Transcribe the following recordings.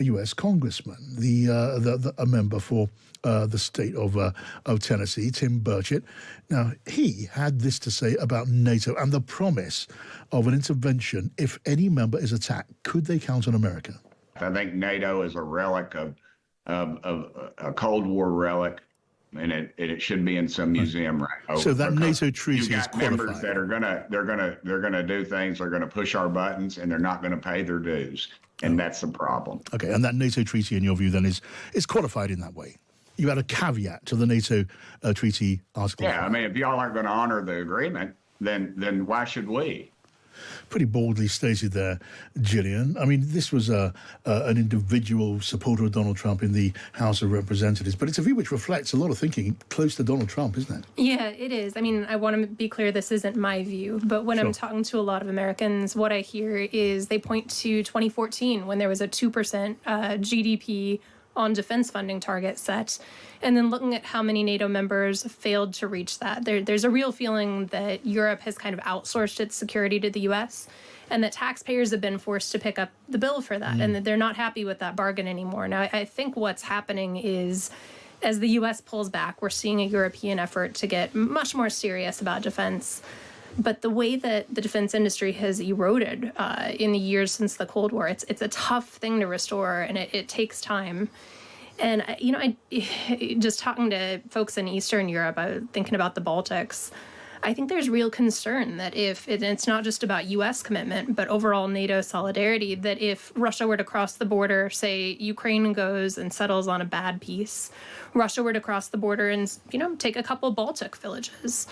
a U.S. congressman, a member for the state of Tennessee, Tim Burchett. Now, he had this to say about NATO and the promise of an intervention if any member is attacked. Could they count on America? I think NATO is a relic of a Cold War relic, and it should be in some museum right over. So that NATO treaty is qualified. Members that are gonna do things, they're gonna push our buttons, and they're not gonna pay their dues, and that's the problem. Okay, and that NATO treaty, in your view, then is qualified in that way. You had a caveat to the NATO treaty article. Yeah, I mean, if y'all aren't going to honor the agreement, then why should we? Pretty boldly stated there, Jillian. I mean, this was an individual supporter of Donald Trump in the House of Representatives, but it's a view which reflects a lot of thinking close to Donald Trump, isn't it? Yeah, it is. I mean, I want to be clear, this isn't my view, but when I'm talking to a lot of Americans, what I hear is they point to 2014 when there was a 2% GDP on defense funding target set, and then looking at how many NATO members failed to reach that. There's a real feeling that Europe has kind of outsourced its security to the U.S., and that taxpayers have been forced to pick up the bill for that, and that they're not happy with that bargain anymore. Now, I think what's happening is, as the U.S. pulls back, we're seeing a European effort to get much more serious about defense. But the way that the defense industry has eroded in the years since the Cold War, it's a tough thing to restore, and it takes time. And, I just talking to folks in Eastern Europe, thinking about the Baltics, I think there's real concern that it's not just about U.S. commitment, but overall NATO solidarity, that if Russia were to cross the border, say Ukraine goes and settles on a bad peace, Russia were to cross the border and, take a couple Baltic villages,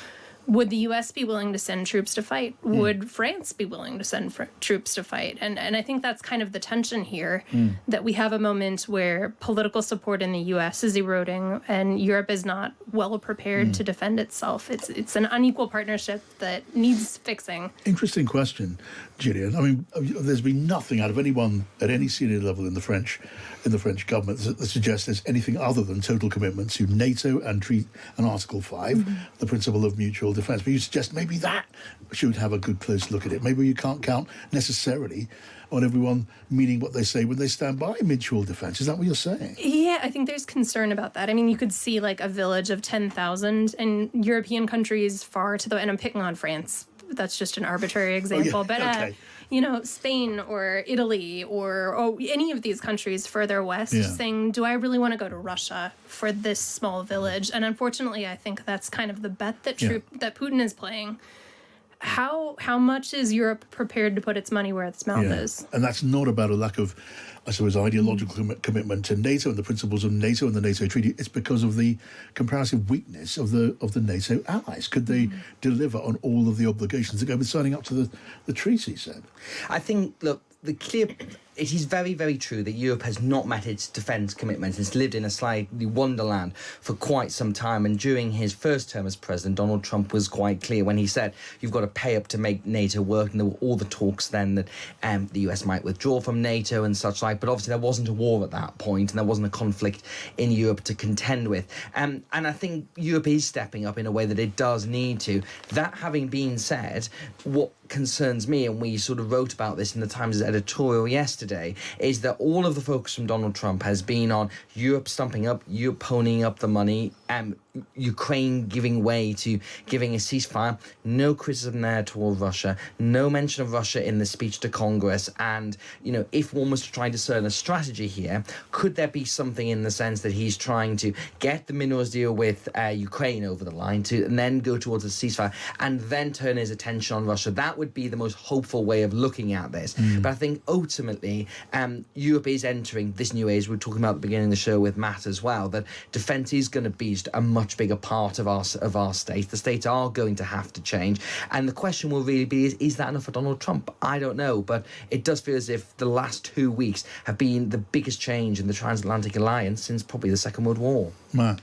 would the U.S. be willing to send troops to fight? Would France be willing to send troops to fight? And I think that's kind of the tension here, that we have a moment where political support in the U.S. is eroding and Europe is not well prepared to defend itself. It's an unequal partnership that needs fixing. Interesting question, Jillian. I mean, there's been nothing out of anyone at any senior level in the French government that suggests there's anything other than total commitment to NATO and Article 5, the principle of mutual defence. But you suggest maybe that should have a good close look at it. Maybe you can't count necessarily on everyone meaning what they say when they stand by mutual defence. Is that what you're saying? Yeah, I think there's concern about that. I mean, you could see like a village of 10,000 in European countries far to the, and I'm picking on France. That's just an arbitrary example. But, Spain or Italy or any of these countries further west saying, do I really want to go to Russia for this small village? And unfortunately, I think that's kind of the bet that that Putin is playing. How much is Europe prepared to put its money where its mouth is? And that's not about a lack of, I suppose, ideological commitment to NATO and the principles of NATO and the NATO treaty. It's because of the comparative weakness of the NATO allies. Could they deliver on all of the obligations that go with signing up to the treaty, Seb? I think, look, it is very, very true that Europe has not met its defence commitments. It's lived in a slightly wonderland for quite some time. And during his first term as president, Donald Trump was quite clear when he said, you've got to pay up to make NATO work. And there were all the talks then that the US might withdraw from NATO and such like. But obviously there wasn't a war at that point, and there wasn't a conflict in Europe to contend with. And I think Europe is stepping up in a way that it does need to. That having been said, what concerns me, and we sort of wrote about this in the Times' editorial yesterday, is that all of the focus from Donald Trump has been on Europe stumping up, Europe ponying up the money, Ukraine giving way to giving a ceasefire, no criticism there toward Russia, no mention of Russia in the speech to Congress. And, if one was to try to discern a strategy here, could there be something in the sense that he's trying to get the minerals deal with Ukraine over the line and then go towards a ceasefire and then turn his attention on Russia? That would be the most hopeful way of looking at this. But I think ultimately Europe is entering this new age. We were talking about at the beginning of the show with Matt as well, that defence is going to be a much bigger part of our state. The states are going to have to change, and the question will really be: is that enough for Donald Trump? I don't know, but it does feel as if the last 2 weeks have been the biggest change in the transatlantic alliance since probably the Second World War. Man.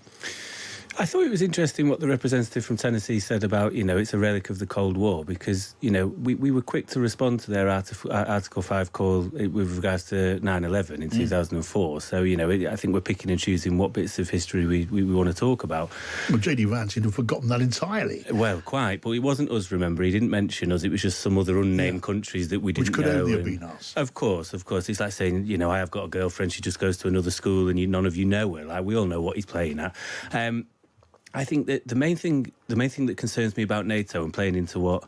I thought it was interesting what the representative from Tennessee said about, it's a relic of the Cold War because, we were quick to respond to their Article 5 call with regards to 9/11 in 2004. So, I think we're picking and choosing what bits of history we want to talk about. Well, J.D. Vance seemed to have forgotten that entirely. Well, quite. But it wasn't us, remember. He didn't mention us. It was just some other unnamed countries that we didn't know. Which could only have been us. Of course. It's like saying, I have got a girlfriend, she just goes to another school and none of you know her. Like, we all know what he's playing at. I think that the main thing that concerns me about NATO and playing into what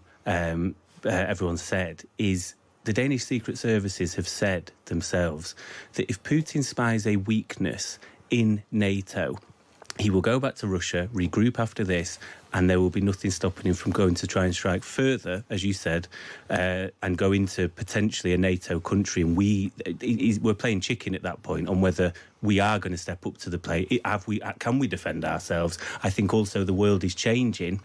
everyone said is the Danish secret services have said themselves that if Putin spies a weakness in NATO, he will go back to Russia, regroup after this, and there will be nothing stopping him from going to try and strike further, as you said, and go into potentially a NATO country. And we're playing chicken at that point on whether we are going to step up to the plate. Can we defend ourselves? I think also the world is changing.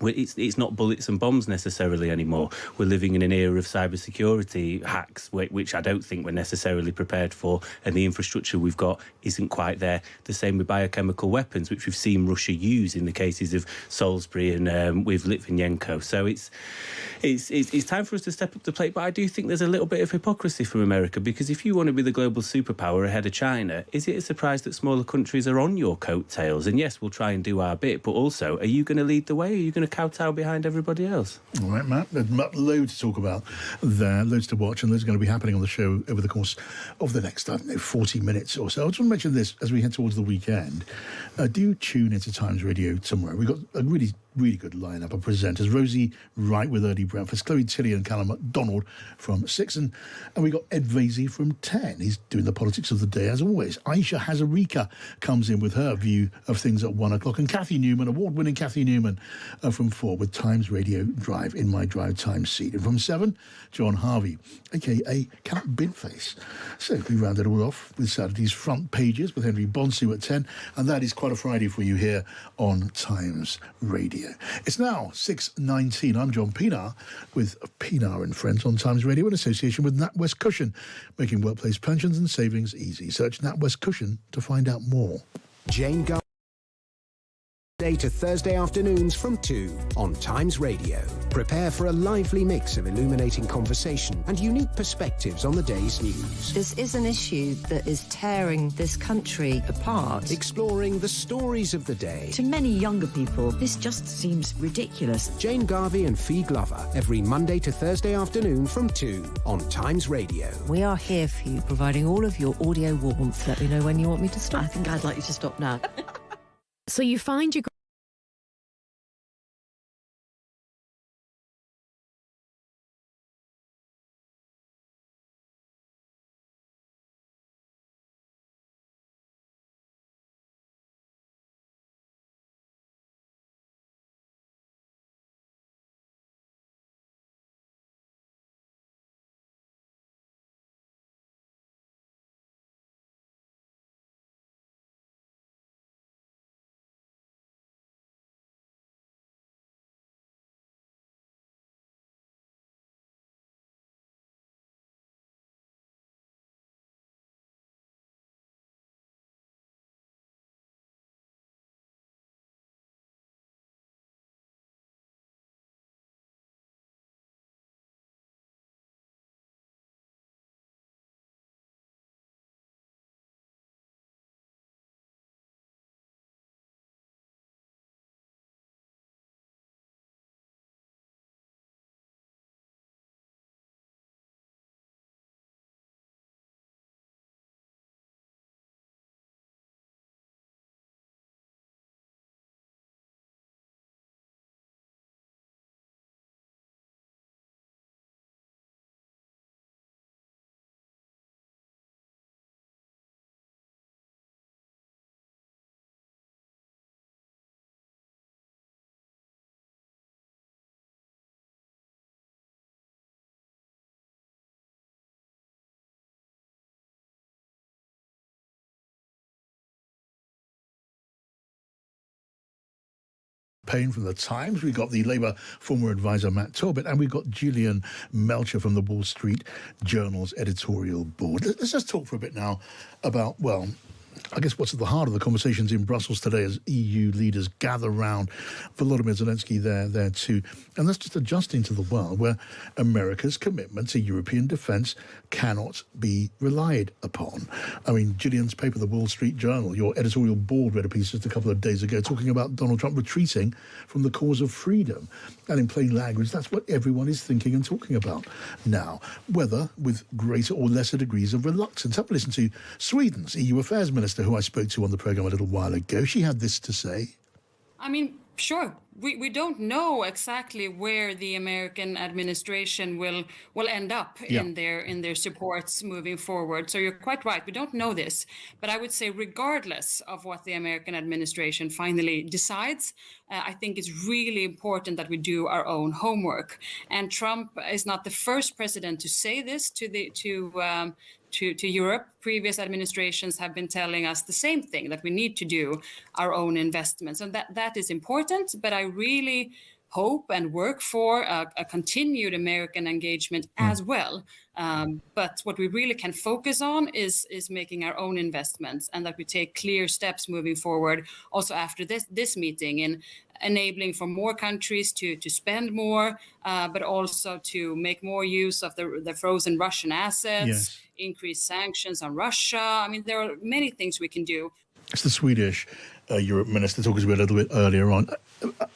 It's not bullets and bombs necessarily anymore. We're living in an era of cybersecurity hacks, which I don't think we're necessarily prepared for, and the infrastructure we've got isn't quite there. The same with biochemical weapons, which we've seen Russia use in the cases of Salisbury and with Litvinenko. So it's time for us to step up the plate. But I do think there's a little bit of hypocrisy from America, because if you want to be the global superpower ahead of China, is it a surprise that smaller countries are on your coattails? And yes, we'll try and do our bit, but also, are you going to lead the way? Are you going to kowtow behind everybody else? All right, Matt. There's loads to talk about there, loads to watch, and those are going to be happening on the show over the course of the next, 40 minutes or so. I just want to mention this as we head towards the weekend. Do tune into Times Radio tomorrow. We've got a really good lineup of presenters. Rosie Wright with Early Breakfast, Chloe Tilley and Callum MacDonald from 6, and we got Ed Vasey from 10. He's doing the politics of the day as always. Aisha Hazarika comes in with her view of things at 1 o'clock, and Kathy Newman, award-winning Kathy Newman, from 4 with Times Radio Drive in my drive time seat. And from 7, John Harvey, a.k.a. Cat Bidface. So we round it all off with Saturday's front pages with Henry Bonsu at 10, and that is quite a Friday for you here on Times Radio. It's now 6:19. I'm John Pienaar with Pienaar and Friends on Times Radio in association with NatWest Cushion, making workplace pensions and savings easy. Search NatWest Cushion to find out more. Jane Gar. Monday to Thursday afternoons from 2 on Times Radio. Prepare for a lively mix of illuminating conversation and unique perspectives on the day's news. This is an issue that is tearing this country apart. Exploring the stories of the day. To many younger people, this just seems ridiculous. Jane Garvey and Fee Glover, every Monday to Thursday afternoon from 2 on Times Radio. We are here for you, providing all of your audio warmth. Let me know when you want me to stop. I think I'd like you to stop now. So you find your Payne from the Times. We've got the Labour former advisor Matt Torbitt, and we've got Jillian Melchior from the Wall Street Journal's editorial board. Let's just talk for a bit now about, I guess what's at the heart of the conversations in Brussels today as EU leaders gather round Volodymyr Zelensky there too. And that's just adjusting to the world where America's commitment to European defence cannot be relied upon. I mean, Jillian's paper, The Wall Street Journal, your editorial board read a piece just a couple of days ago talking about Donald Trump retreating from the cause of freedom. And in plain language, that's what everyone is thinking and talking about now, whether with greater or lesser degrees of reluctance. Have a listen to Sweden's EU Affairs Minister, who I spoke to on the programme a little while ago. She had this to say. I mean, sure. We don't know exactly where the American administration will end up in their supports moving forward. So you're quite right. We don't know this. But I would say regardless of what the American administration finally decides, I think it's really important that we do our own homework. And Trump is not the first president to say this to Europe. Previous administrations have been telling us the same thing, that we need to do our own investments. And that is important, but I really hope and work for a continued American engagement as well. But what we really can focus on is making our own investments, and that we take clear steps moving forward also after this meeting in enabling for more countries to spend more, but also to make more use of the frozen Russian assets, increase sanctions on Russia. I mean, there are many things we can do. It's the Swedish Europe minister talking to me a little bit earlier on.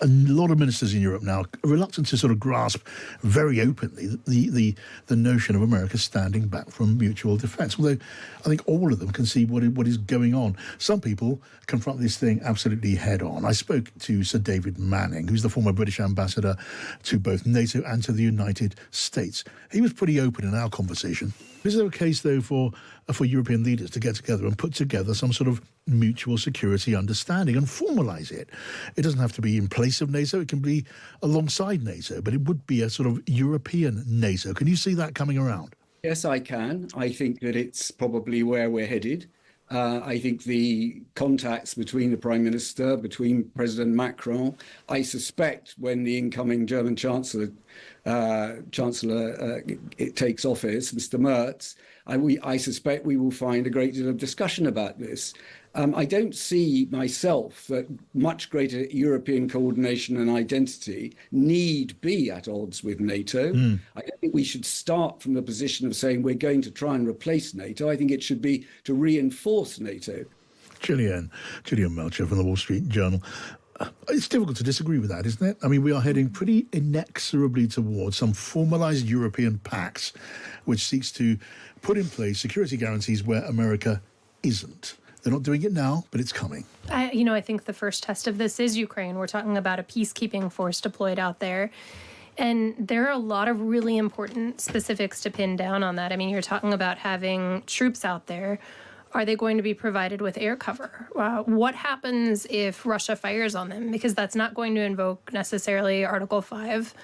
A lot of ministers in Europe now are reluctant to sort of grasp very openly the notion of America standing back from mutual defence. Although I think all of them can see what is going on. Some people confront this thing absolutely head on. I spoke to Sir David Manning, who's the former British ambassador to both NATO and to the United States. He was pretty open in our conversation. Is there a case, though, for European leaders to get together and put together some sort of mutual security understanding and formalise it? It doesn't have to be in place of NATO, it can be alongside NATO, but it would be a sort of European NATO. Can you see that coming around? Yes, I can. I think that it's probably where we're headed. I think the contacts between the Prime Minister, between President Macron, I suspect when the incoming German Chancellor it takes office, Mr. Merz, I suspect we will find a great deal of discussion about this. I don't see myself that much greater European coordination and identity need be at odds with NATO. I don't think we should start from the position of saying we're going to try and replace NATO. I think it should be to reinforce NATO. Jillian Melchior from the Wall Street Journal. It's difficult to disagree with that, isn't it? I mean, we are heading pretty inexorably towards some formalised European pact which seeks to put in place security guarantees where America isn't. They're not doing it now, but it's coming. I think the first test of this is Ukraine. We're talking about a peacekeeping force deployed out there. And there are a lot of really important specifics to pin down on that. I mean, you're talking about having troops out there. Are they going to be provided with air cover? What happens if Russia fires on them? Because that's not going to invoke necessarily Article 5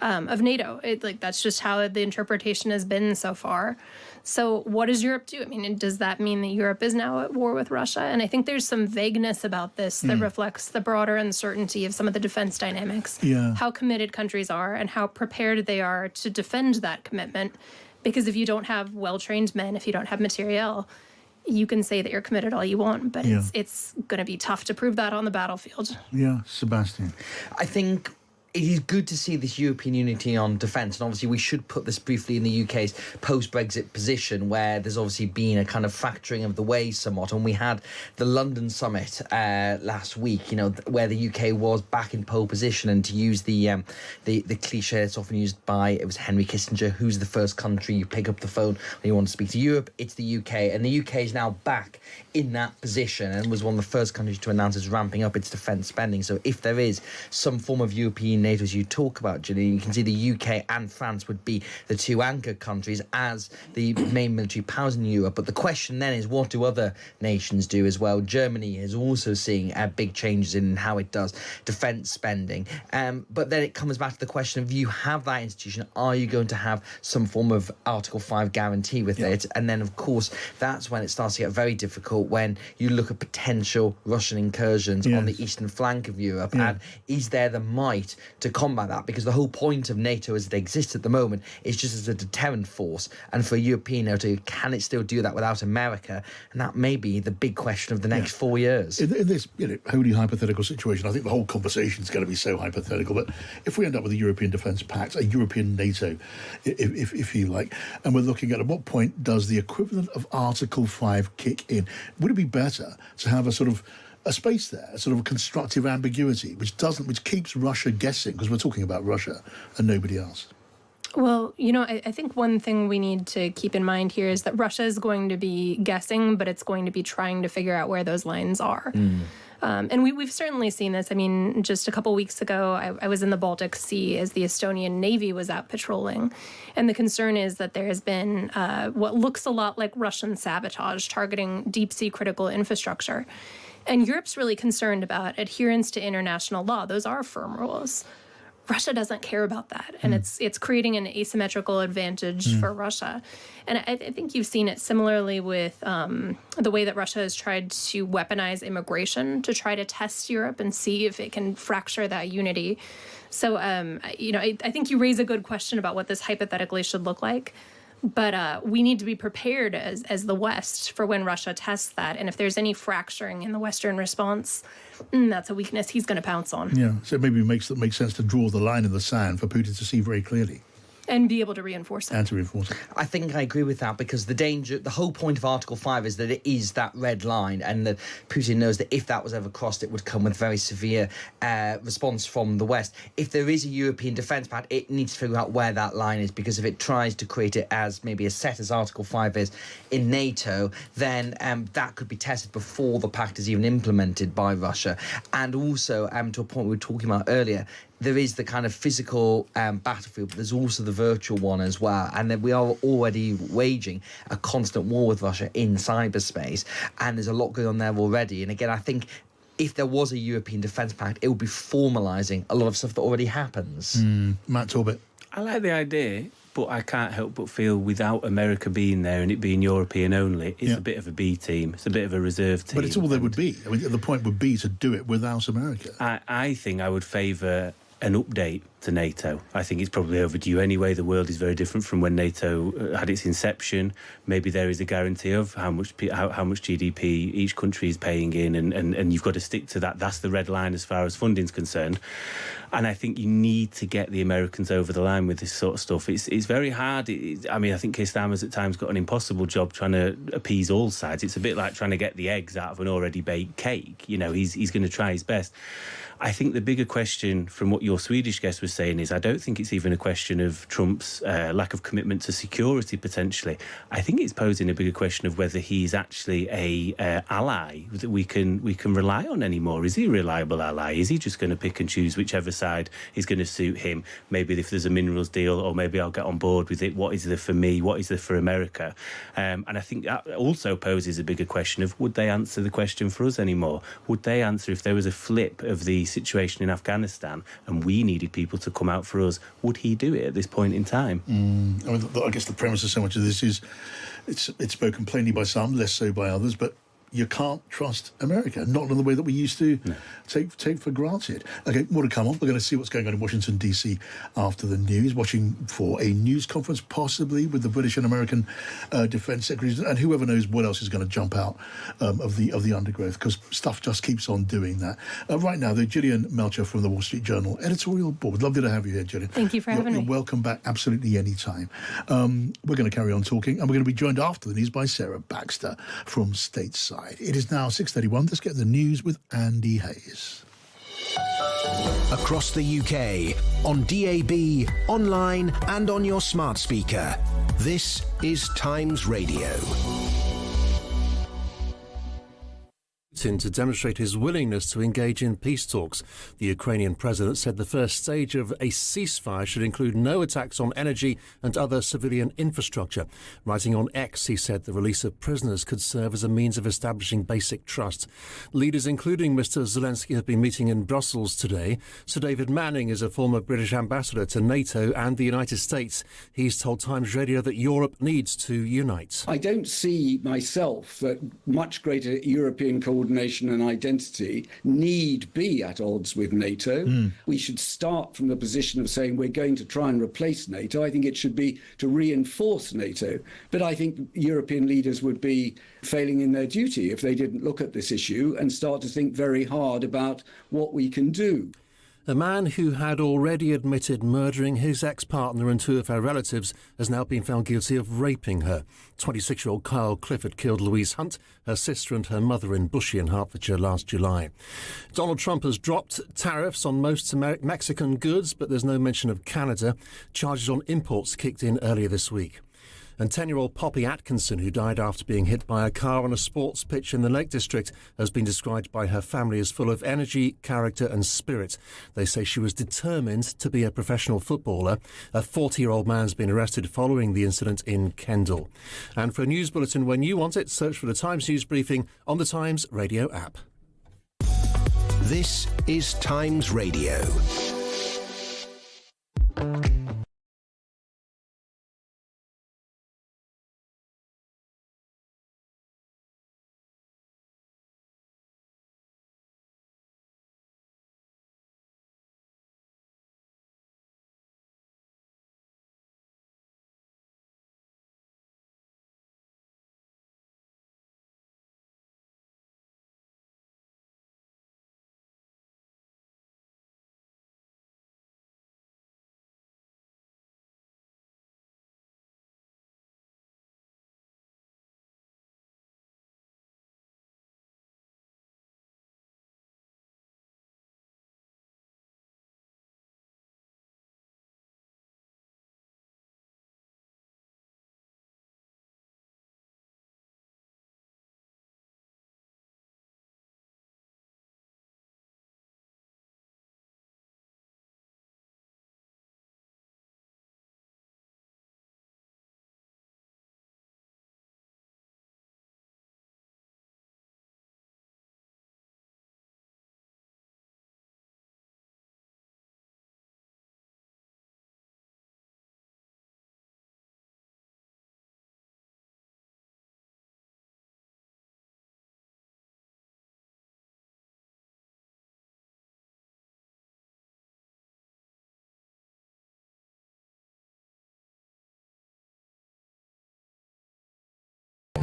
of NATO. That's just how the interpretation has been so far. So what does Europe do? I mean, does that mean that Europe is now at war with Russia? And I think there's some vagueness about this that reflects the broader uncertainty of some of the defense dynamics, how committed countries are and how prepared they are to defend that commitment. Because if you don't have well-trained men, if you don't have materiel, you can say that you're committed all you want, but it's going to be tough to prove that on the battlefield. Yeah, Sebastian. I think it is good to see this European unity on defence, and obviously we should put this briefly in the UK's post-Brexit position, where there's obviously been a kind of factoring of the ways somewhat, and we had the London summit last week, where the UK was back in pole position, and to use the cliche that's often used by, it was Henry Kissinger, who's the first country you pick up the phone when you want to speak to Europe, it's the UK, and the UK is now back in that position and was one of the first countries to announce it's ramping up its defence spending. So if there is some form of European NATO, as you talk about, Jillian, you can see the UK and France would be the two anchor countries as the main military powers in Europe. But the question then is, what do other nations do as well? Germany is also seeing big changes in how it does defence spending. But then it comes back to the question of, you have that institution, are you going to have some form of Article 5 guarantee with it? And then, of course, that's when it starts to get very difficult, when you look at potential Russian incursions on the eastern flank of Europe. And is there the might to combat that, because the whole point of NATO as it exists at the moment is just as a deterrent force. And for a European NATO, can it still do that without America? And that may be the big question of the next 4 years. In this wholly hypothetical situation, I think the whole conversation is going to be so hypothetical, but if we end up with a European Defence Pact, a European NATO, if you like, and we're looking at what point does the equivalent of Article 5 kick in? Would it be better to have a sort of a space there, a sort of a constructive ambiguity, which keeps Russia guessing, because we're talking about Russia and nobody else? Well, I think one thing we need to keep in mind here is that Russia is going to be guessing, but it's going to be trying to figure out where those lines are. And we've certainly seen this. I mean, just a couple weeks ago, I was in the Baltic Sea as the Estonian Navy was out patrolling. And the concern is that there has been what looks a lot like Russian sabotage targeting deep sea critical infrastructure. And Europe's really concerned about adherence to international law. Those are firm rules. Russia doesn't care about that, and it's creating an asymmetrical advantage for Russia. And I think you've seen it similarly with the way that Russia has tried to weaponize immigration to try to test Europe and see if it can fracture that unity. So, I think you raise a good question about what this hypothetically should look like. But we need to be prepared as the West for when Russia tests that. And if there's any fracturing in the Western response, that's a weakness he's going to pounce on. Yeah, so maybe it makes sense to draw the line in the sand for Putin to see very clearly. And be able to reinforce it. And to reinforce it. I think I agree with that, because the whole point of Article 5 is that it is that red line, and that Putin knows that if that was ever crossed, it would come with very severe response from the West. If there is a European Defence Pact, it needs to figure out where that line is, because if it tries to create it as maybe a set as Article 5 is in NATO, then that could be tested before the pact is even implemented by Russia. And also, to a point we were talking about earlier, there is the kind of physical battlefield, but there's also the virtual one as well. And then we are already waging a constant war with Russia in cyberspace. And there's a lot going on there already. And again, I think if there was a European Defence Pact, it would be formalising a lot of stuff that already happens. Matt Torbitt. I like the idea, but I can't help but feel without America being there and it being European only, it's a bit of a B team. It's a bit of a reserve team. But it's all there would be. I mean, the point would be to do it without America. I think I would favour an update to NATO. I think it's probably overdue anyway. The world is very different from when NATO had its inception. Maybe there is a guarantee of how much GDP each country is paying in, and you've got to stick to that. That's the red line as far as funding's concerned. And I think you need to get the Americans over the line with this sort of stuff. It's very hard. I think Keir Starmer's at times got an impossible job trying to appease all sides. It's a bit like trying to get the eggs out of an already baked cake. He's going to try his best. I think the bigger question from what your Swedish guest was saying is I don't think it's even a question of Trump's lack of commitment to security, potentially. I think it's posing a bigger question of whether he's actually a ally that we can rely on anymore. Is he a reliable ally? Is he just going to pick and choose whichever side is going to suit him? Maybe if there's a minerals deal, or maybe I'll get on board with it. What is there for me? What is there for America? And I think that also poses a bigger question of would they answer the question for us anymore? Would they answer if there was a flip of the situation in Afghanistan and we needed people to come out for us? Would he do it at this point in time? I guess the premise of so much of this is it's spoken plainly by some, less so by others, but you can't trust America, not in the way that we used to take for granted. Okay, more to come on. We're going to see what's going on in Washington, D.C. after the news, watching for a news conference, possibly with the British and American defence secretaries, and whoever knows what else is going to jump out of the undergrowth, because stuff just keeps on doing that. Right now, though, Jillian Melchior from the Wall Street Journal Editorial Board. Lovely to have you here, Jillian. Thank you for having me. You're welcome back absolutely any time. We're going to carry on talking, and we're going to be joined after the news by Sarah Baxter from Stateside. It is now 6:31. Let's get the news with Andy Hayes. Across the UK, on DAB, online and on your smart speaker. This is Times Radio. To demonstrate his willingness to engage in peace talks. The Ukrainian president said the first stage of a ceasefire should include no attacks on energy and other civilian infrastructure. Writing on X, he said the release of prisoners could serve as a means of establishing basic trust. Leaders, including Mr. Zelensky, have been meeting in Brussels today. Sir David Manning is a former British ambassador to NATO and the United States. He's told Times Radio that Europe needs to unite. I don't see myself that much greater European coordination coordination and identity need be at odds with NATO. We should start from the position of saying we're going to try and replace NATO. I think it should be to reinforce NATO. But I think European leaders would be failing in their duty if they didn't look at this issue and start to think very hard about what we can do. A man who had already admitted murdering his ex-partner and two of her relatives has now been found guilty of raping her. 26-year-old Kyle Clifford killed Louise Hunt, her sister and her mother in Bushy in Hertfordshire last July. Donald Trump has dropped tariffs on most Mexican goods, but there's no mention of Canada. Charges on imports kicked in earlier this week. And 10-year-old Poppy Atkinson, who died after being hit by a car on a sports pitch in the Lake District, has been described by her family as full of energy, character and spirit. They say she was determined to be a professional footballer. A 40-year-old man's been arrested following the incident in Kendal. And for a news bulletin when you want it, search for the Times News Briefing on the Times Radio app. This is Times Radio.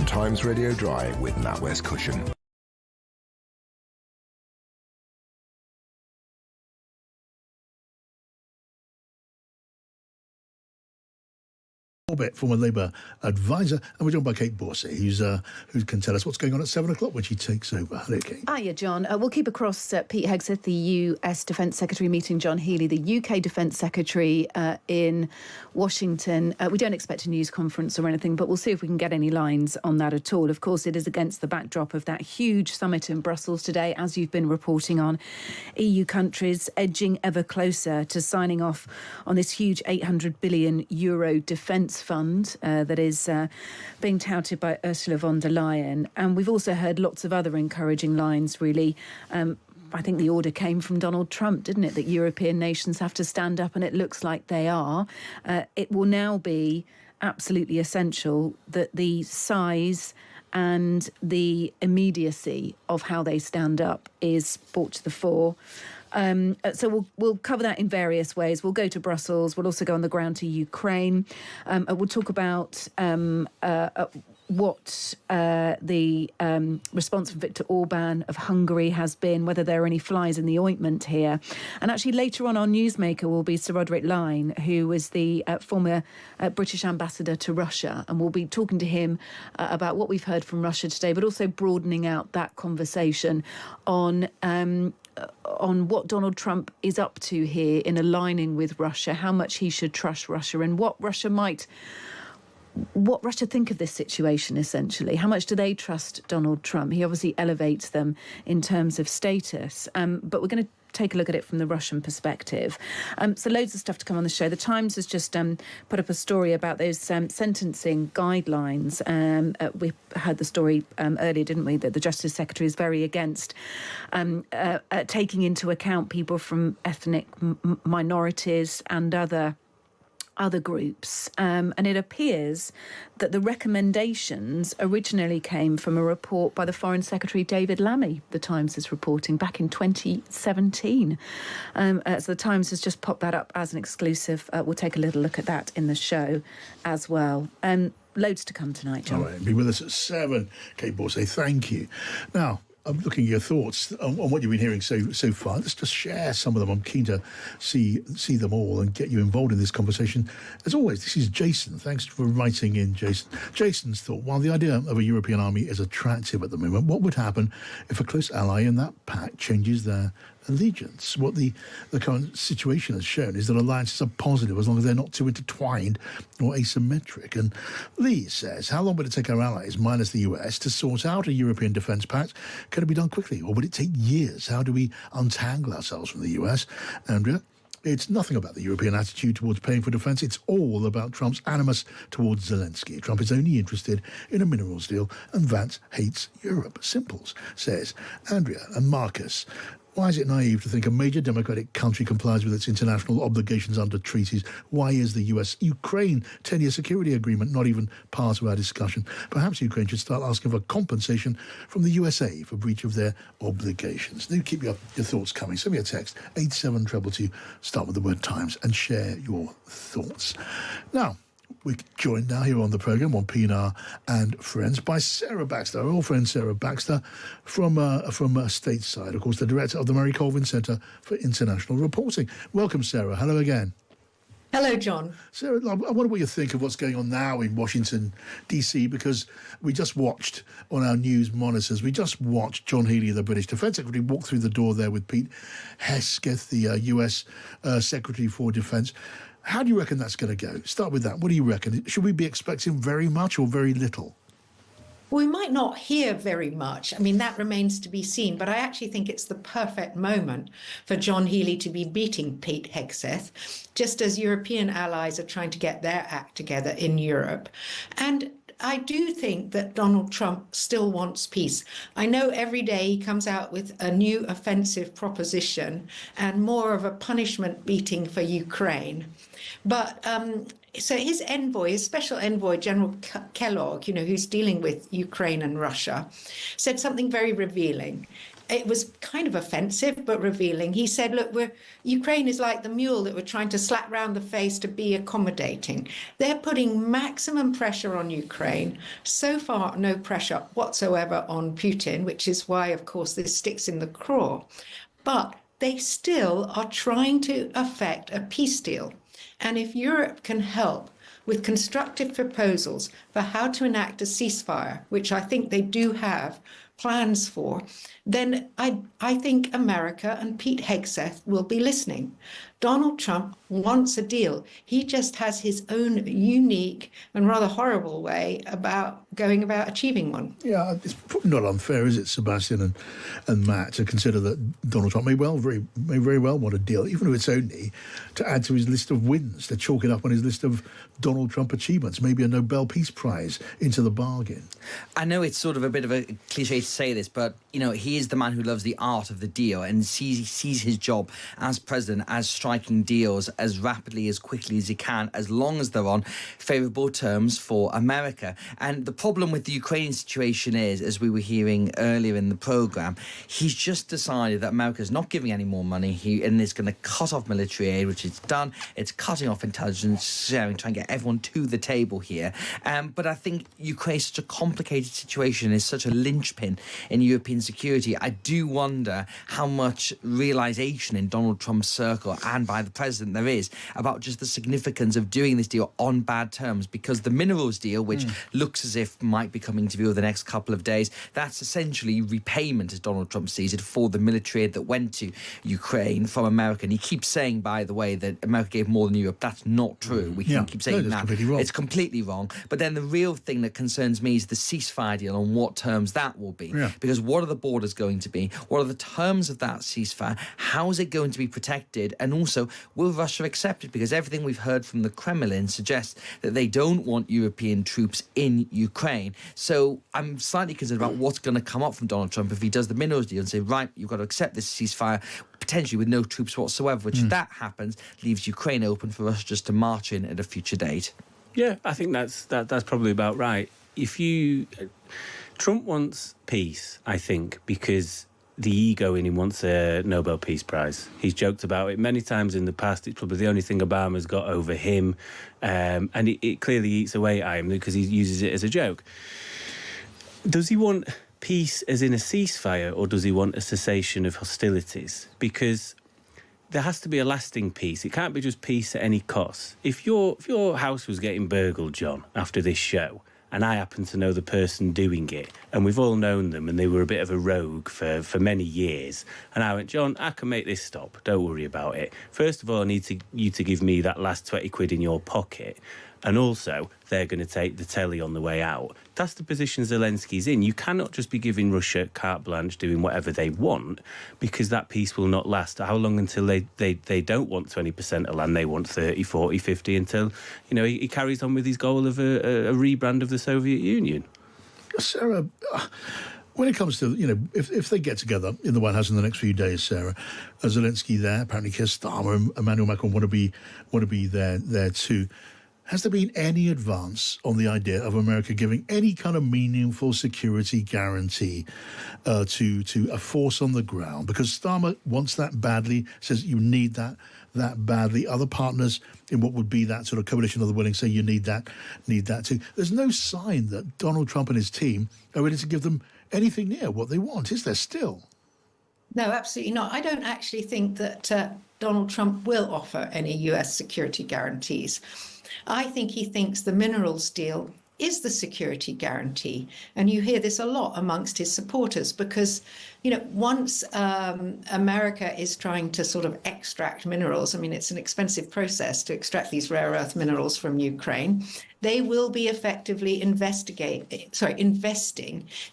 Times Radio Drive with NatWest Cushion. Torbitt, former Labour advisor, and we're joined by Kate Borsey, who can tell us what's going on at 7 o'clock when she takes over. Hello, Kate. Hiya, John. We'll keep across Pete Hegseth, the US Defence Secretary, meeting John Healey, the UK Defence Secretary, in Washington. We don't expect a news conference or anything, but we'll see if we can get any lines on that at all. Of course, it is against the backdrop of that huge summit in Brussels today, as you've been reporting on. EU countries edging ever closer to signing off on this huge €800 billion defence fund that is being touted by Ursula von der Leyen. And we've also heard lots of other encouraging lines, really. I think the order came from Donald Trump, didn't it, that European nations have to stand up, and it looks like they are. It will now be absolutely essential that the size and the immediacy of how they stand up is brought to the fore. So we'll cover that in various ways. We'll go to Brussels. We'll also go on the ground to Ukraine. We'll talk about what the response from Viktor Orban of Hungary has been, whether there are any flies in the ointment here. And actually later on, our newsmaker will be Sir Roderick Lyne, who was the former British ambassador to Russia. And we'll be talking to him about what we've heard from Russia today, but also broadening out that conversation on what Donald Trump is up to here in aligning with Russia, how much he should trust Russia, and what Russia think of this situation, essentially. How much do they trust Donald Trump? He obviously elevates them in terms of status, but we're going to take a look at it from the Russian perspective. So loads of stuff to come on the show. The Times has just put up a story about those sentencing guidelines. We heard the story earlier, didn't we, that the Justice Secretary is very against taking into account people from ethnic minorities and other other groups. And it appears that the recommendations originally came from a report by the Foreign Secretary David Lammy, the Times is reporting, back in 2017. So the Times has just popped that up as an exclusive. We'll take a little look at that in the show as well. Loads to come tonight, John. All right, be with us at 7. Kate Borsay, thank you. Now, I'm looking at your thoughts on what you've been hearing so far. Let's just share some of them. I'm keen to see them all and get you involved in this conversation. As always, this is Jason. Thanks for writing in, Jason. Jason's thought, while the idea of a European army is attractive at the moment, what would happen if a close ally in that pact changes their allegiance? What the current situation has shown is that alliances are positive as long as they're not too intertwined or asymmetric. And Lee says, how long would it take our allies, minus the US, to sort out a European defence pact? Can it be done quickly, or would it take years? How do we untangle ourselves from the US? Andrea? It's nothing about the European attitude towards paying for defence. It's all about Trump's animus towards Zelensky. Trump is only interested in a minerals deal, and Vance hates Europe. Simples, says Andrea. And Marcus, why is it naive to think a major democratic country complies with its international obligations under treaties? Why is the US-Ukraine 10-year security agreement not even part of our discussion? Perhaps Ukraine should start asking for compensation from the USA for breach of their obligations. Do keep your thoughts coming. Send me a text, 87222, start with the word Times, and share your thoughts. Now, we're joined now here on the programme on Pienaar and Friends by Sarah Baxter, our old friend Sarah Baxter from stateside, of course, the director of the Mary Colvin Centre for International Reporting. Welcome, Sarah. Hello again. Hello, John. Sarah, I wonder what you think of what's going on now in Washington, D.C., because we just watched on our news monitors, we just watched John Healey, the British Defence Secretary, walk through the door there with Pete Hegseth, the US Secretary for Defence. How do you reckon that's going to go? Start with that. What do you reckon? Should we be expecting very much or very little? We might not hear very much. I mean, that remains to be seen. But I actually think it's the perfect moment for John Healey to be beating Pete Hegseth, just as European allies are trying to get their act together in Europe. And I do think that Donald Trump still wants peace. I know every day he comes out with a new offensive proposition and more of a punishment beating for Ukraine. But so his envoy, his special envoy, General Kellogg, who's dealing with Ukraine and Russia, said something very revealing. It was kind of offensive, but revealing. He said, look, Ukraine is like the mule that we're trying to slap round the face to be accommodating. They're putting maximum pressure on Ukraine. So far, no pressure whatsoever on Putin, which is why, of course, this sticks in the craw. But they still are trying to effect a peace deal. And if Europe can help with constructive proposals for how to enact a ceasefire, which I think they do have plans for, then I think America and Pete Hegseth will be listening. Donald Trump wants a deal. He just has his own unique and rather horrible way about going about achieving one. Yeah, it's probably not unfair, is it, Sebastian and Matt, to consider that Donald Trump may very well want a deal, even if it's only to add to his list of wins, to chalk it up on his list of Donald Trump achievements, maybe a Nobel Peace Prize into the bargain. I know it's sort of a bit of a cliche to say this, but, he is the man who loves the art of the deal and sees his job as president as striking deals as rapidly, as quickly as he can, as long as they're on favourable terms for America. And the problem with the Ukrainian situation is, as we were hearing earlier in the programme, he's just decided that America's not giving any more money and is going to cut off military aid, which it's done. It's cutting off intelligence sharing, trying to get everyone to the table here. But I think Ukraine is such a complicated situation, is such a linchpin in European security. I do wonder how much realisation in Donald Trump's circle and by the president there is about just the significance of doing this deal on bad terms, because the minerals deal, which looks as if might be coming to view over the next couple of days, that's essentially repayment, as Donald Trump sees it, for the military aid that went to Ukraine from America. And he keeps saying, by the way, that America gave more than Europe. That's not true. We can't keep saying that. It's completely wrong. But then the real thing that concerns me is the ceasefire deal and what terms that will be. Yeah. Because what are the borders going to be? What are the terms of that ceasefire? How is it going to be protected? And also, will Russia accept it? Because everything we've heard from the Kremlin suggests that they don't want European troops in Ukraine. So I'm slightly concerned about what's going to come up from Donald Trump if he does the minerals deal and say, right, you've got to accept this ceasefire, potentially with no troops whatsoever, which if that happens, leaves Ukraine open for Russia just to march in at a future date. Yeah, I think that's probably about right. Trump wants peace, I think, because the ego in him wants a Nobel Peace Prize. He's joked about it many times in the past. It's probably the only thing Obama's got over him. And it clearly eats away at him because he uses it as a joke. Does he want peace as in a ceasefire, or does he want a cessation of hostilities? Because there has to be a lasting peace. It can't be just peace at any cost. If your house was getting burgled, John, after this show, and I happen to know the person doing it, and we've all known them, and they were a bit of a rogue for many years, and I went, John, I can make this stop, don't worry about it. First of all, I need you to give me that last 20 quid in your pocket, and also they're going to take the telly on the way out. That's the position Zelensky's in. You cannot just be giving Russia carte blanche doing whatever they want, because that peace will not last. How long until they don't want 20% of land, they want 30, 40, 50, until, he carries on with his goal of a rebrand of the Soviet Union. Sarah, when it comes to, if they get together in the White House in the next few days, Sarah, Zelensky there, apparently Kier Starmer and Emmanuel Macron want to be there too. Has there been any advance on the idea of America giving any kind of meaningful security guarantee to a force on the ground? Because Starmer wants that badly, says you need that badly. Other partners in what would be that sort of coalition of the willing say you need that too. There's no sign that Donald Trump and his team are ready to give them anything near what they want, is there still? No, absolutely not. I don't actually think that Donald Trump will offer any US security guarantees. I think he thinks the minerals deal is the security guarantee. And you hear this a lot amongst his supporters because, once America is trying to sort of extract minerals, I mean, it's an expensive process to extract these rare earth minerals from Ukraine, they will be effectively investing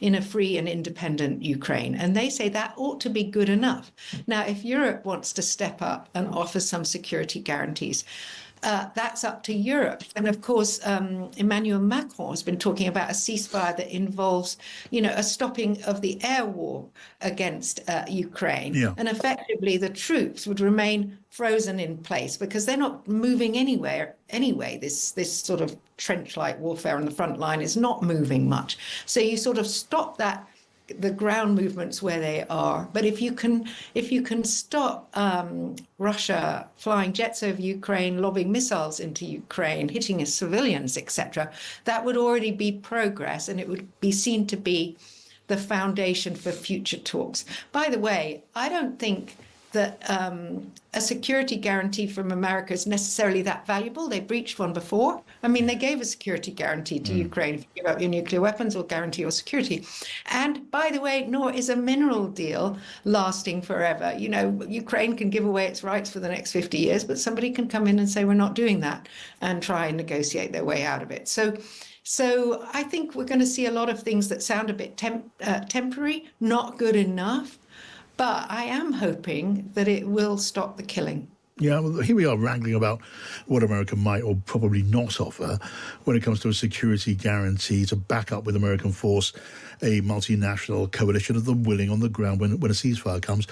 in a free and independent Ukraine. And they say that ought to be good enough. Now, if Europe wants to step up and offer some security guarantees, that's up to Europe. And of course, Emmanuel Macron has been talking about a ceasefire that involves, a stopping of the air war against Ukraine. Yeah. And effectively, the troops would remain frozen in place because they're not moving anywhere anyway. This sort of trench-like warfare on the front line is not moving much. So you sort of stop the ground movements where they are. But if you can stop Russia flying jets over Ukraine, lobbing missiles into Ukraine, hitting civilians, etc., that would already be progress, and it would be seen to be the foundation for future talks. By the way, I don't think that a security guarantee from America is necessarily that valuable. They breached one before. I mean, they gave a security guarantee to Ukraine. If you give up your nuclear weapons, we'll guarantee your security. And by the way, nor is a mineral deal lasting forever. Ukraine can give away its rights for the next 50 years, but somebody can come in and say, we're not doing that, and try and negotiate their way out of it. So I think we're going to see a lot of things that sound a bit temporary, not good enough. But I am hoping that it will stop the killing. Yeah, well, here we are wrangling about what America might or probably not offer when it comes to a security guarantee to back up with American force a multinational coalition of the willing on the ground when a ceasefire comes.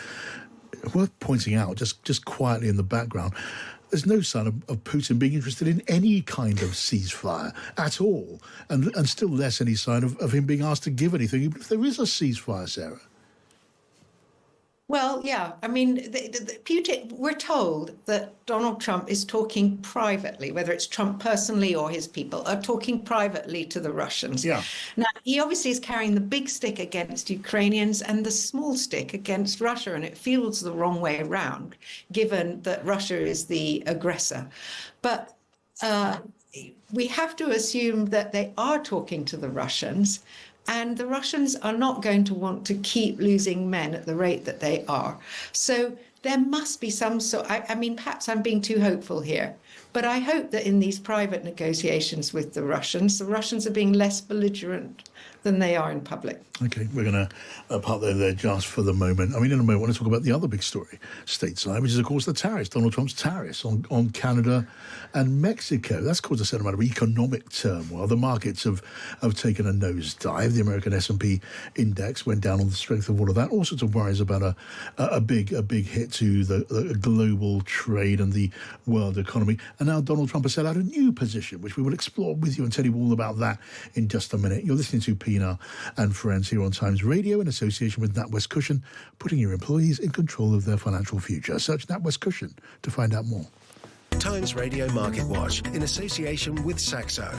Worth pointing out, just quietly in the background, there's no sign of Putin being interested in any kind of ceasefire at all, and still less any sign of him being asked to give anything, even if there is a ceasefire, Sarah. Well, yeah. I mean, Putin, we're told that Donald Trump is talking privately, whether it's Trump personally or his people, are talking privately to the Russians. Yeah. Now, he obviously is carrying the big stick against Ukrainians and the small stick against Russia, and it feels the wrong way around, given that Russia is the aggressor. But we have to assume that they are talking to the Russians. And the Russians are not going to want to keep losing men at the rate that they are. So there must be some sort, I mean, perhaps I'm being too hopeful here, But I hope that in these private negotiations with the Russians are being less belligerent than they are in public. Okay, we're going to park there just for the moment. I mean, in a moment, I want to talk about the other big story stateside, which is, of course, the tariffs, Donald Trump's tariffs on Canada and Mexico. That's caused a certain amount of economic turmoil. The markets have taken a nosedive. The American S&P index went down on the strength of all of that. All sorts of worries about a big hit to the global trade and the world economy. And now Donald Trump has set out a new position, which we will explore with you and tell you all about that in just a minute. You're listening to Pienaar and Friends here on Times Radio in association with NatWest Cushion, putting your employees in control of their financial future. Search NatWest Cushion to find out more. Times Radio Market Watch in association with Saxo.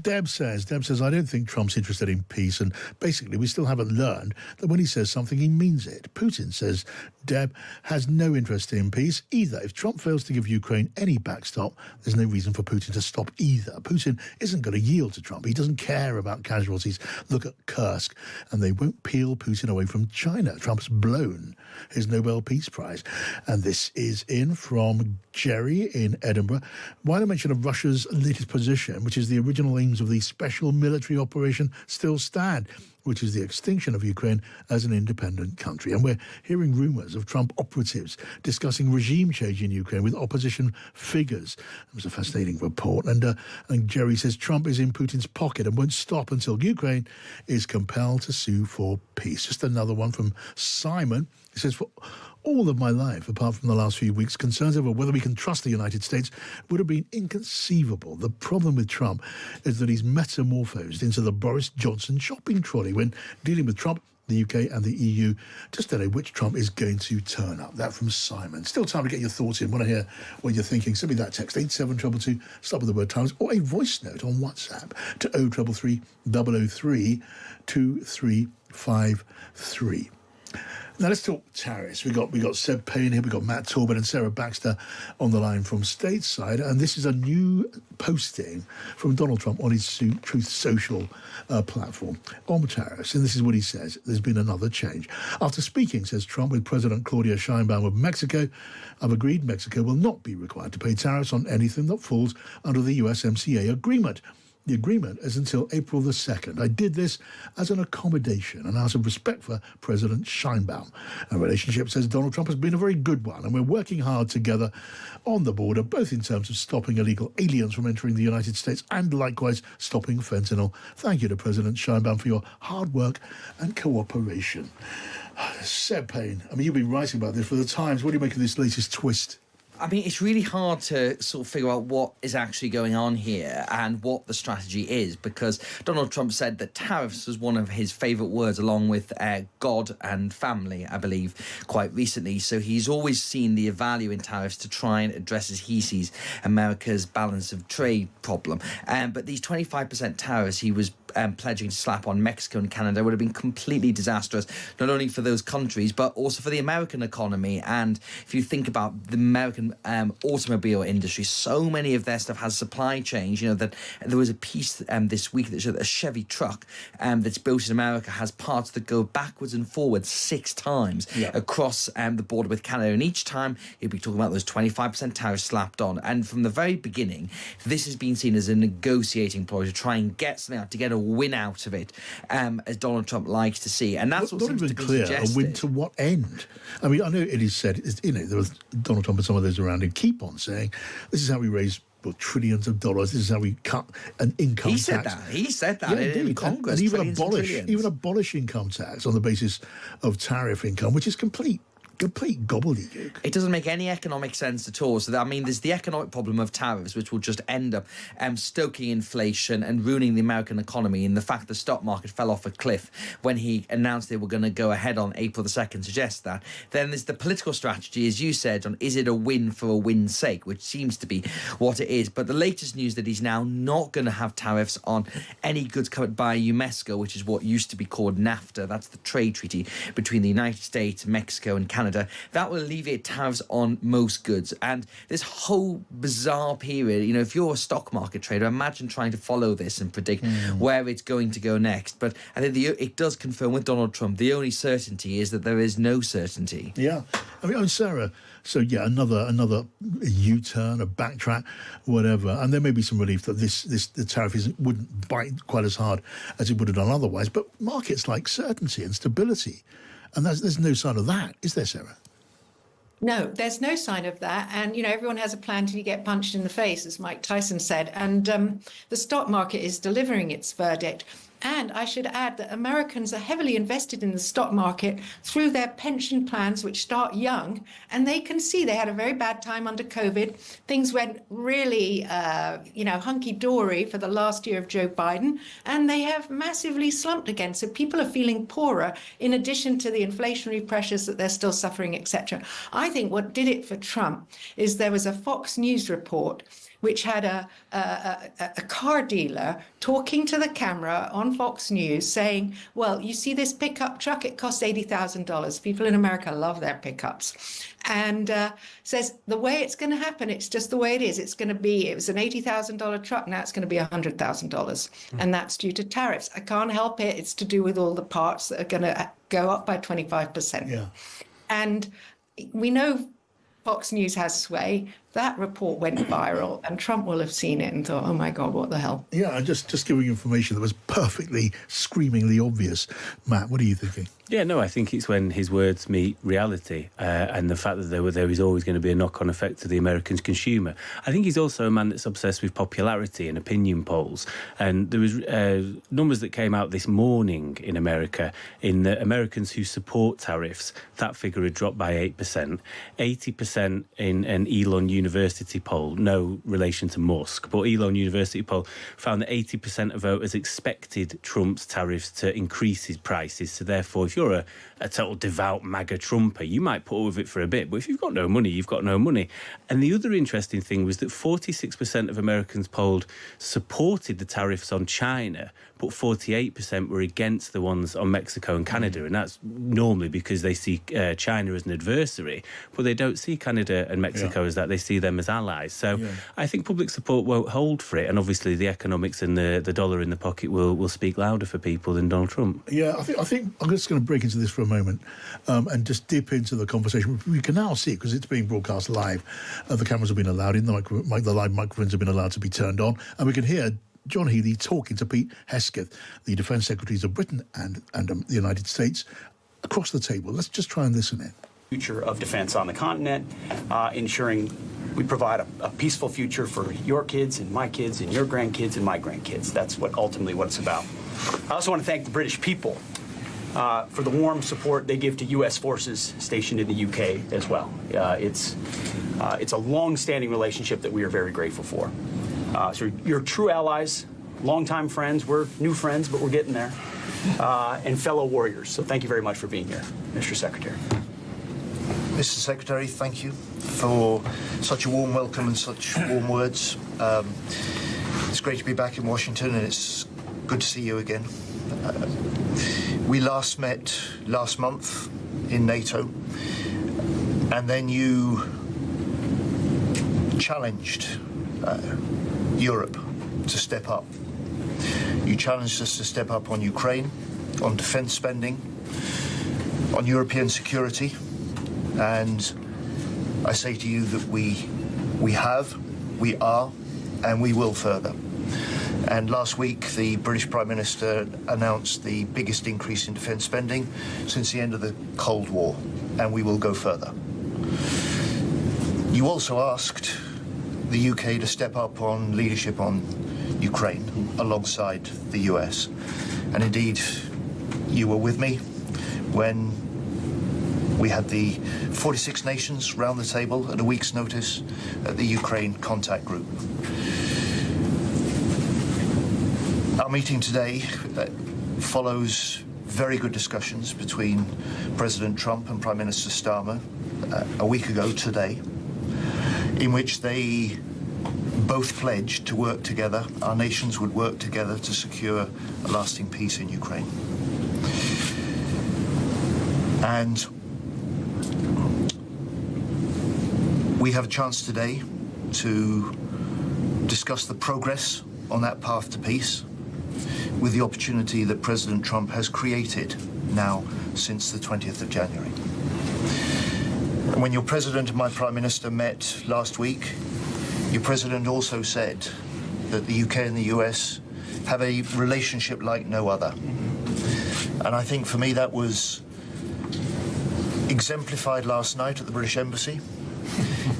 Deb says, I don't think Trump's interested in peace, and basically we still haven't learned that when he says something, he means it. Putin says Deb has no interest in peace either. If Trump fails to give Ukraine any backstop, there's no reason for Putin to stop either. Putin isn't going to yield to Trump. He doesn't care about casualties. Look at Kursk, and they won't peel Putin away from China. Trump's blown his Nobel Peace Prize. And this is in from Jerry in Edinburgh. Why the mention of Russia's latest position, which is the original aims of the special military operation, still stand, which is the extinction of Ukraine as an independent country. And we're hearing rumours of Trump operatives discussing regime change in Ukraine with opposition figures. It was a fascinating report. And Jerry says Trump is in Putin's pocket and won't stop until Ukraine is compelled to sue for peace. Just another one from Simon. He says, for all of my life, apart from the last few weeks, concerns over whether we can trust the United States would have been inconceivable. The problem with Trump is that he's metamorphosed into the Boris Johnson shopping trolley. When dealing with Trump, the UK and the EU just don't know which Trump is going to turn up. That from Simon. Still time to get your thoughts in. Want to hear what you're thinking? Send me that text, 87222, start with the word Times, or a voice note on WhatsApp to 0333 003 2353. Now let's talk tariffs. We got Seb Payne here, we got Matt Torbitt and Sarah Baxter on the line from stateside, and this is a new posting from Donald Trump on his Truth Social platform on tariffs, and this is what he says: "There's been another change. After speaking," says Trump, "with President Claudia Sheinbaum of Mexico, I've agreed Mexico will not be required to pay tariffs on anything that falls under the USMCA agreement. the agreement is until April the 2nd. I did this as an accommodation and out of respect for President Sheinbaum. Our relationship, says Donald Trump, has been a very good one, and we're working hard together on the border, both in terms of stopping illegal aliens from entering the United States and likewise stopping fentanyl. Thank you to President Sheinbaum for your hard work and cooperation. Seb Payne, I mean, you've been writing about this for the Times. What do you make of this latest twist? I mean, it's really hard to sort of figure out what is actually going on here and what the strategy is, because Donald Trump said that tariffs was one of his favourite words, along with God and family, I believe, quite recently. So he's always seen the value in tariffs to try and address, as he sees, America's balance of trade problem. But these 25% tariffs he was pledging to slap on Mexico and Canada would have been completely disastrous, not only for those countries, but also for the American economy. And if you think about the American automobile industry, so many of their stuff has supply chains. You know, that there was a piece this week that showed that a Chevy truck that's built in America has parts that go backwards and forwards 6 times across the border with Canada. And each time he'd be talking about those 25% tariffs slapped on. And from the very beginning, this has been seen as a negotiating ploy to try and get something out, to get a win out of it, as Donald Trump likes to see. And that's what seems to be suggested. A win to what end? I mean, I know it is said, you know, there was Donald Trump and some of those around him keep on saying, this is how we raise trillions of dollars, this is how we cut an income tax. He said that in Congress. And even abolish income tax on the basis of tariff income, which is complete gobbledygook. It doesn't make any economic sense at all. So, I mean, there's the economic problem of tariffs, which will just end up stoking inflation and ruining the American economy. And the fact the stock market fell off a cliff when he announced they were going to go ahead on April the 2nd suggests that. Then there's the political strategy, as you said, on is it a win for a win's sake, which seems to be what it is. But the latest news that he's now not going to have tariffs on any goods covered by UNESCO, which is what used to be called NAFTA. That's the trade treaty between the United States, Mexico and Canada. That will alleviate tariffs on most goods. And this whole bizarre period, you know, if you're a stock market trader, imagine trying to follow this and predict where it's going to go next. But I think it does confirm with Donald Trump, the only certainty is that there is no certainty. Yeah. I mean, Sarah, so yeah, another U-turn, a backtrack, whatever. And there may be some relief that the tariff wouldn't bite quite as hard as it would have done otherwise. But markets like certainty and stability. And there's no sign of that, is there, Sarah? No, there's no sign of that. And, you know, everyone has a plan till you get punched in the face, as Mike Tyson said. And the stock market is delivering its verdict. And I should add that Americans are heavily invested in the stock market through their pension plans, which start young. And they can see they had a very bad time under COVID. Things went really, hunky-dory for the last year of Joe Biden. And they have massively slumped again. So people are feeling poorer, in addition to the inflationary pressures that they're still suffering, etc. I think what did it for Trump is there was a Fox News report which had a car dealer talking to the camera on Fox News saying, well, you see this pickup truck, it costs $80,000. People in America love their pickups. And says the way it's going to happen, it's just the way it is. It was an $80,000 truck, now it's going to be $100,000. And that's due to tariffs. I can't help it. It's to do with all the parts that are going to go up by 25%. Yeah. And we know Fox News has sway. That report went viral, and Trump will have seen it and thought, oh, my God, what the hell? Yeah, just giving information that was perfectly, screamingly obvious. Matt, what are you thinking? Yeah, no, I think it's when his words meet reality and the fact that there is always going to be a knock-on effect to the American consumer. I think he's also a man that's obsessed with popularity and opinion polls. And there was numbers that came out this morning in America in the Americans who support tariffs. That figure had dropped by 8%. 80% in an Elon University poll, no relation to Musk, but Elon University poll found that 80% of voters expected Trump's tariffs to increase his prices. So therefore, if you're a total devout MAGA Trumper, you might put up with it for a bit. But if you've got no money, you've got no money. And the other interesting thing was that 46% of Americans polled supported the tariffs on China, but 48% were against the ones on Mexico and Canada. And that's normally because they see China as an adversary, but they don't see Canada and Mexico as that. They see them as allies. So I think public support won't hold for it. And obviously the economics and the dollar in the pocket will speak louder for people than Donald Trump. Yeah, I think I'm just going to break into this for a moment and just dip into the conversation. We can now see, because it's being broadcast live, the cameras have been allowed in, the live microphones have been allowed to be turned on, and we can hear John Healey talking to Pete Hegseth, the Defence Secretaries of Britain and the United States, across the table. Let's just try and listen in. Future of defence on the continent, ensuring we provide a peaceful future for your kids and my kids and your grandkids and my grandkids. That's ultimately what it's about. I also want to thank the British people for the warm support they give to U.S. forces stationed in the U.K. as well. It's a long-standing relationship that we are very grateful for. So you're true allies, longtime friends. We're new friends, but we're getting there. And fellow warriors. So thank you very much for being here, Mr. Secretary. Mr. Secretary, thank you for such a warm welcome and such warm words. It's great to be back in Washington, and it's good to see you again. We last met last month in NATO, and then you challenged Europe to step up. You challenged us to step up on Ukraine, on defence spending, on European security, and I say to you that we have, we are, and we will further. And last week, the British Prime Minister announced the biggest increase in defence spending since the end of the Cold War, and we will go further. You also asked the UK to step up on leadership on Ukraine alongside the US. And indeed, you were with me when we had the 46 nations round the table at a week's notice at the Ukraine contact group. Our meeting today follows very good discussions between President Trump and Prime Minister Starmer a week ago today, in which they both pledged to work together, our nations would work together to secure a lasting peace in Ukraine. And we have a chance today to discuss the progress on that path to peace with the opportunity that President Trump has created now since the 20th of January. And when your President and my Prime Minister met last week, your President also said that the UK and the US have a relationship like no other. And I think for me that was exemplified last night at the British Embassy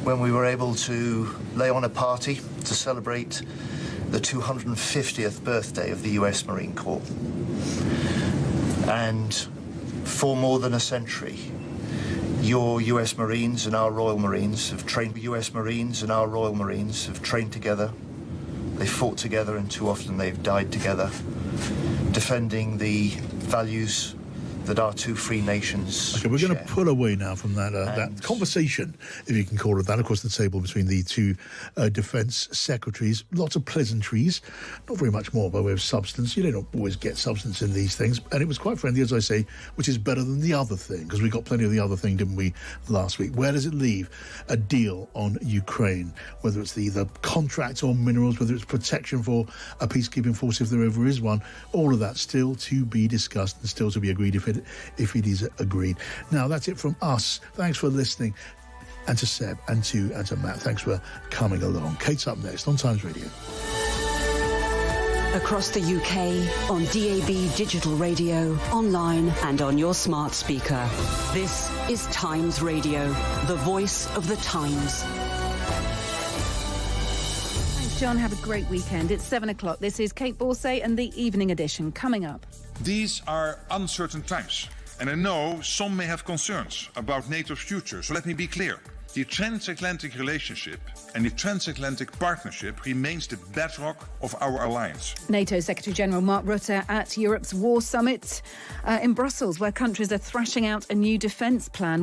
when we were able to lay on a party to celebrate the 250th birthday of the US Marine Corps. And for more than a century, your US Marines and our Royal Marines have trained. US Marines and our Royal Marines have trained together. They fought together, and too often they've died together, defending the values that our two free nations Okay, we're going to share. pull away now from that conversation, if you can call it that, across the table between the two defence secretaries. Lots of pleasantries, not very much more by way of substance. You don't always get substance in these things. And it was quite friendly, as I say, which is better than the other thing, because we got plenty of the other thing, didn't we, last week? Where does it leave a deal on Ukraine? Whether it's the contract on minerals, whether it's protection for a peacekeeping force, if there ever is one, all of that still to be discussed and still to be agreed if it is agreed. Now, that's it from us. Thanks for listening. And to Seb and to Matt, thanks for coming along. Kate's up next on Times Radio. Across the UK, on DAB digital radio, online and on your smart speaker. This is Times Radio, the voice of the Times. Thanks, John. Have a great weekend. It's 7 o'clock. This is Kate Borsay and the Evening Edition. Coming up. These are uncertain times, and I know some may have concerns about NATO's future, so let me be clear. The transatlantic relationship and the transatlantic partnership remains the bedrock of our alliance. NATO Secretary-General Mark Rutte at Europe's War Summit in Brussels, where countries are thrashing out a new defence plan.